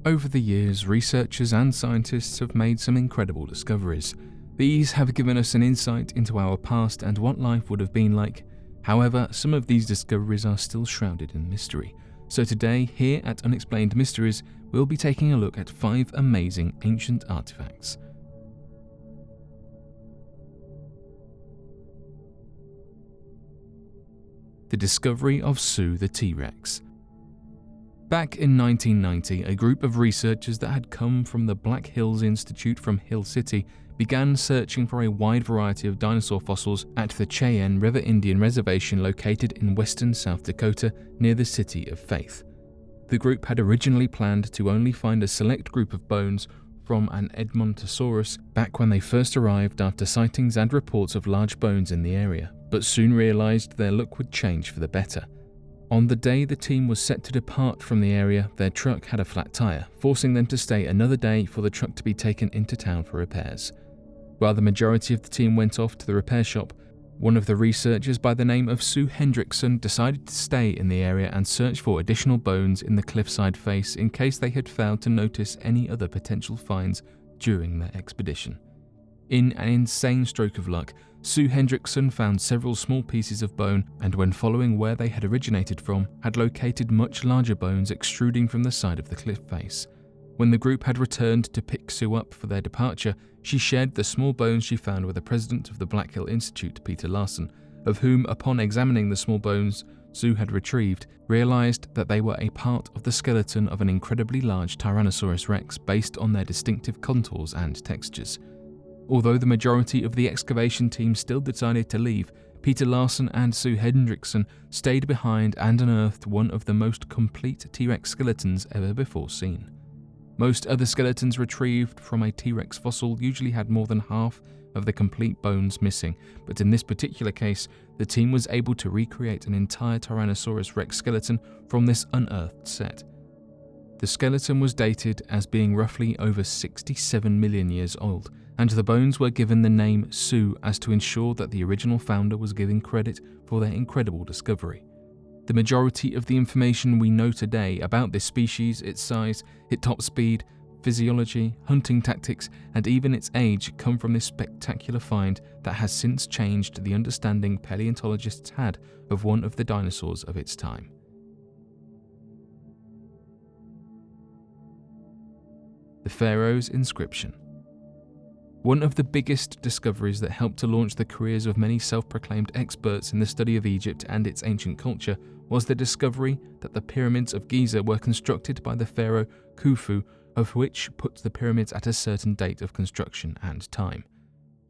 Over the years, researchers and scientists have made some incredible discoveries. These have given us an insight into our past and what life would have been like. However, some of these discoveries are still shrouded in mystery. So today, here at Unexplained Mysteries, we'll be taking a look at 5 amazing ancient artifacts. The discovery of Sue the T-Rex. Back in 1990, a group of researchers that had come from the Black Hills Institute from Hill City began searching for a wide variety of dinosaur fossils at the Cheyenne River Indian Reservation located in western South Dakota near the City of Faith. The group had originally planned to only find a select group of bones from an Edmontosaurus back when they first arrived after sightings and reports of large bones in the area, but soon realized their luck would change for the better. On the day the team was set to depart from the area, their truck had a flat tire, forcing them to stay another day for the truck to be taken into town for repairs. While the majority of the team went off to the repair shop, one of the researchers by the name of Sue Hendrickson decided to stay in the area and search for additional bones in the cliffside face in case they had failed to notice any other potential finds during their expedition. In an insane stroke of luck, Sue Hendrickson found several small pieces of bone and, when following where they had originated from, had located much larger bones extruding from the side of the cliff face. When the group had returned to pick Sue up for their departure, she shared the small bones she found with the president of the Black Hill Institute, Peter Larson, of whom, upon examining the small bones Sue had retrieved, realized that they were a part of the skeleton of an incredibly large Tyrannosaurus Rex based on their distinctive contours and textures. Although the majority of the excavation team still decided to leave, Peter Larson and Sue Hendrickson stayed behind and unearthed one of the most complete T-Rex skeletons ever before seen. Most other skeletons retrieved from a T-Rex fossil usually had more than half of the complete bones missing, but in this particular case, the team was able to recreate an entire Tyrannosaurus Rex skeleton from this unearthed set. The skeleton was dated as being roughly over 67 million years old, and the bones were given the name Sue as to ensure that the original founder was given credit for their incredible discovery. The majority of the information we know today about this species, its size, its top speed, physiology, hunting tactics, and even its age come from this spectacular find that has since changed the understanding paleontologists had of one of the dinosaurs of its time. The Pharaohs Inscription. One of the biggest discoveries that helped to launch the careers of many self-proclaimed experts in the study of Egypt and its ancient culture was the discovery that the pyramids of Giza were constructed by the pharaoh Khufu, of which put the pyramids at a certain date of construction and time.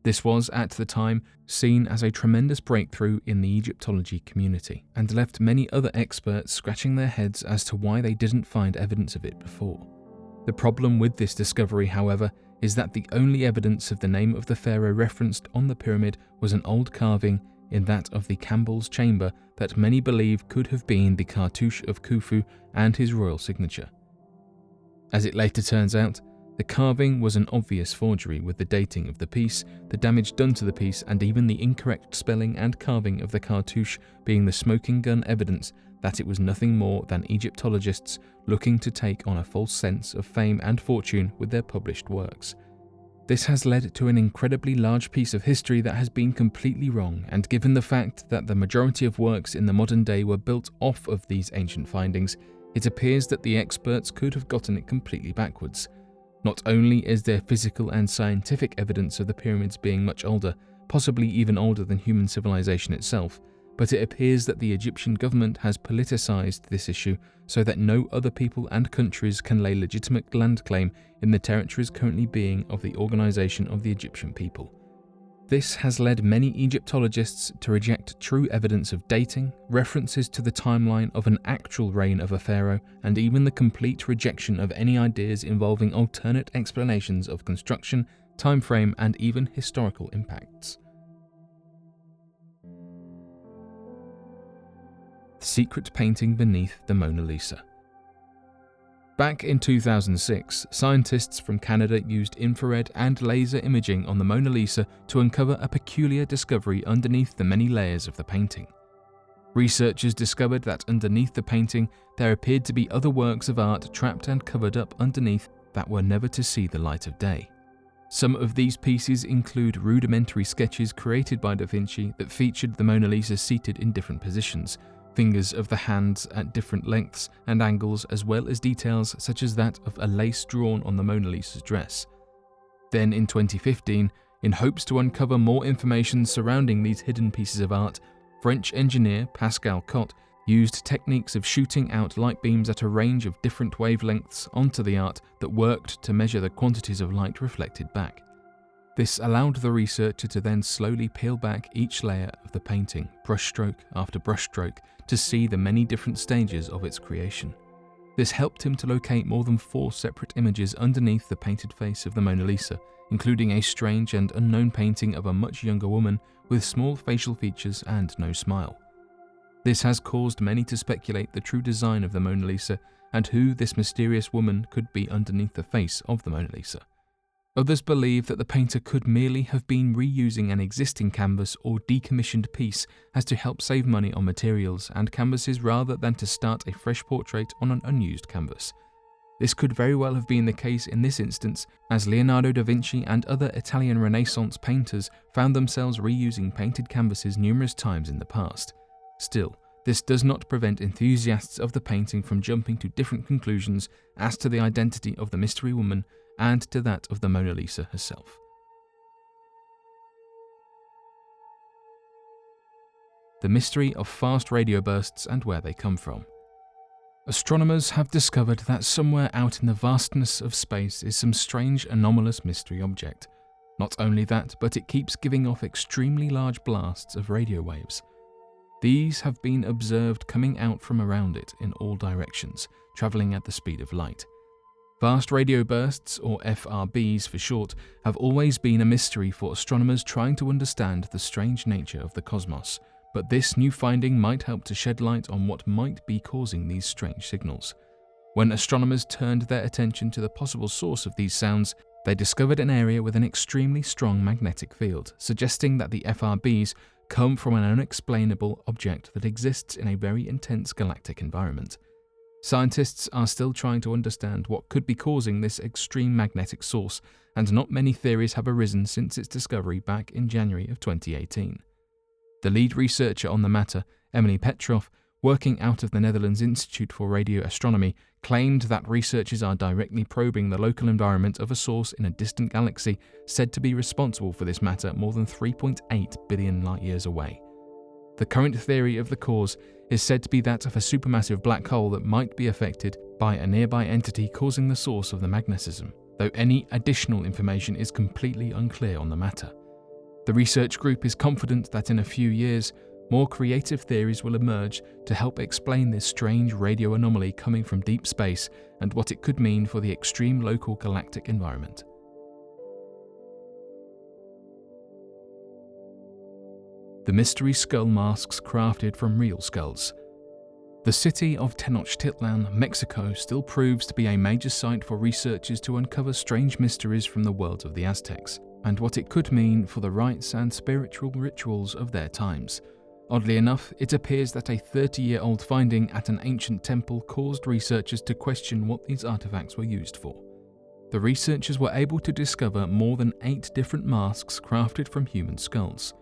This was, at the time, seen as a tremendous breakthrough in the Egyptology community, and left many other experts scratching their heads as to why they didn't find evidence of it before. The problem with this discovery, however, is that the only evidence of the name of the pharaoh referenced on the pyramid was an old carving in that of the Campbell's chamber that many believe could have been the cartouche of Khufu and his royal signature. As it later turns out, the carving was an obvious forgery, with the dating of the piece, the damage done to the piece, and even the incorrect spelling and carving of the cartouche being the smoking gun evidence that it was nothing more than Egyptologists looking to take on a false sense of fame and fortune with their published works. This has led to an incredibly large piece of history that has been completely wrong, and given the fact that the majority of works in the modern day were built off of these ancient findings, it appears that the experts could have gotten it completely backwards. Not only is there physical and scientific evidence of the pyramids being much older, possibly even older than human civilization itself, but it appears that the Egyptian government has politicized this issue so that no other people and countries can lay legitimate land claim in the territories currently being of the Organization of the Egyptian People. This has led many Egyptologists to reject true evidence of dating, references to the timeline of an actual reign of a pharaoh, and even the complete rejection of any ideas involving alternate explanations of construction, time frame, and even historical impacts. The secret painting beneath the Mona Lisa. Back in 2006, scientists from Canada used infrared and laser imaging on the Mona Lisa to uncover a peculiar discovery underneath the many layers of the painting. Researchers discovered that underneath the painting there appeared to be other works of art trapped and covered up underneath that were never to see the light of day. Some of these pieces include rudimentary sketches created by Da Vinci that featured the Mona Lisa seated in different positions, fingers of the hands at different lengths and angles, as well as details such as that of a lace drawn on the Mona Lisa's dress. Then in 2015, in hopes to uncover more information surrounding these hidden pieces of art, French engineer Pascal Cotte used techniques of shooting out light beams at a range of different wavelengths onto the art that worked to measure the quantities of light reflected back. This allowed the researcher to then slowly peel back each layer of the painting, brushstroke after brushstroke, to see the many different stages of its creation. This helped him to locate more than 4 separate images underneath the painted face of the Mona Lisa, including a strange and unknown painting of a much younger woman with small facial features and no smile. This has caused many to speculate the true design of the Mona Lisa and who this mysterious woman could be underneath the face of the Mona Lisa. Others believe that the painter could merely have been reusing an existing canvas or decommissioned piece as to help save money on materials and canvases rather than to start a fresh portrait on an unused canvas. This could very well have been the case in this instance, as Leonardo da Vinci and other Italian Renaissance painters found themselves reusing painted canvases numerous times in the past. Still, this does not prevent enthusiasts of the painting from jumping to different conclusions as to the identity of the mystery woman and to that of the Mona Lisa herself. The mystery of fast radio bursts and where they come from. Astronomers have discovered that somewhere out in the vastness of space is some strange anomalous mystery object. Not only that, but it keeps giving off extremely large blasts of radio waves. These have been observed coming out from around it in all directions, travelling at the speed of light. Fast radio bursts, or FRBs for short, have always been a mystery for astronomers trying to understand the strange nature of the cosmos, but this new finding might help to shed light on what might be causing these strange signals. When astronomers turned their attention to the possible source of these sounds, they discovered an area with an extremely strong magnetic field, suggesting that the FRBs come from an unexplainable object that exists in a very intense galactic environment. Scientists are still trying to understand what could be causing this extreme magnetic source, and not many theories have arisen since its discovery back in January of 2018. The lead researcher on the matter, Emily Petrov, working out of the Netherlands Institute for Radio Astronomy, claimed that researchers are directly probing the local environment of a source in a distant galaxy said to be responsible for this matter more than 3.8 billion light-years away. The current theory of the cause is said to be that of a supermassive black hole that might be affected by a nearby entity causing the source of the magnetism, though any additional information is completely unclear on the matter. The research group is confident that in a few years, more creative theories will emerge to help explain this strange radio anomaly coming from deep space and what it could mean for the extreme local galactic environment. The mystery skull masks crafted from real skulls. The city of Tenochtitlan, Mexico, still proves to be a major site for researchers to uncover strange mysteries from the world of the Aztecs, and what it could mean for the rites and spiritual rituals of their times. Oddly enough, it appears that a 30-year-old finding at an ancient temple caused researchers to question what these artifacts were used for. The researchers were able to discover more than 8 different masks crafted from human skulls.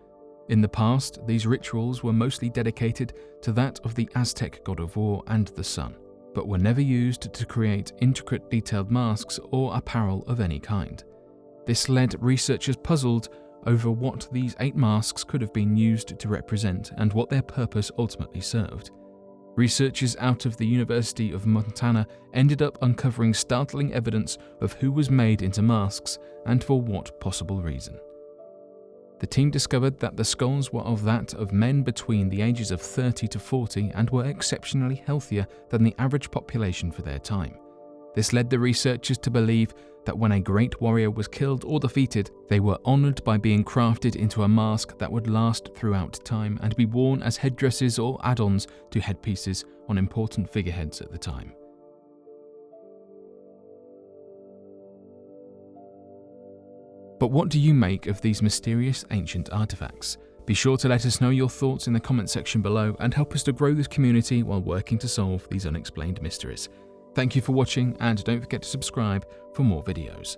In the past, these rituals were mostly dedicated to that of the Aztec god of war and the sun, but were never used to create intricate detailed masks or apparel of any kind. This led researchers puzzled over what these 8 masks could have been used to represent and what their purpose ultimately served. Researchers out of the University of Montana ended up uncovering startling evidence of who was made into masks and for what possible reason. The team discovered that the skulls were of that of men between the ages of 30 to 40 and were exceptionally healthier than the average population for their time. This led the researchers to believe that when a great warrior was killed or defeated, they were honoured by being crafted into a mask that would last throughout time and be worn as headdresses or add-ons to headpieces on important figureheads at the time. But what do you make of these mysterious ancient artifacts? Be sure to let us know your thoughts in the comment section below and help us to grow this community while working to solve these unexplained mysteries. Thank you for watching, and don't forget to subscribe for more videos.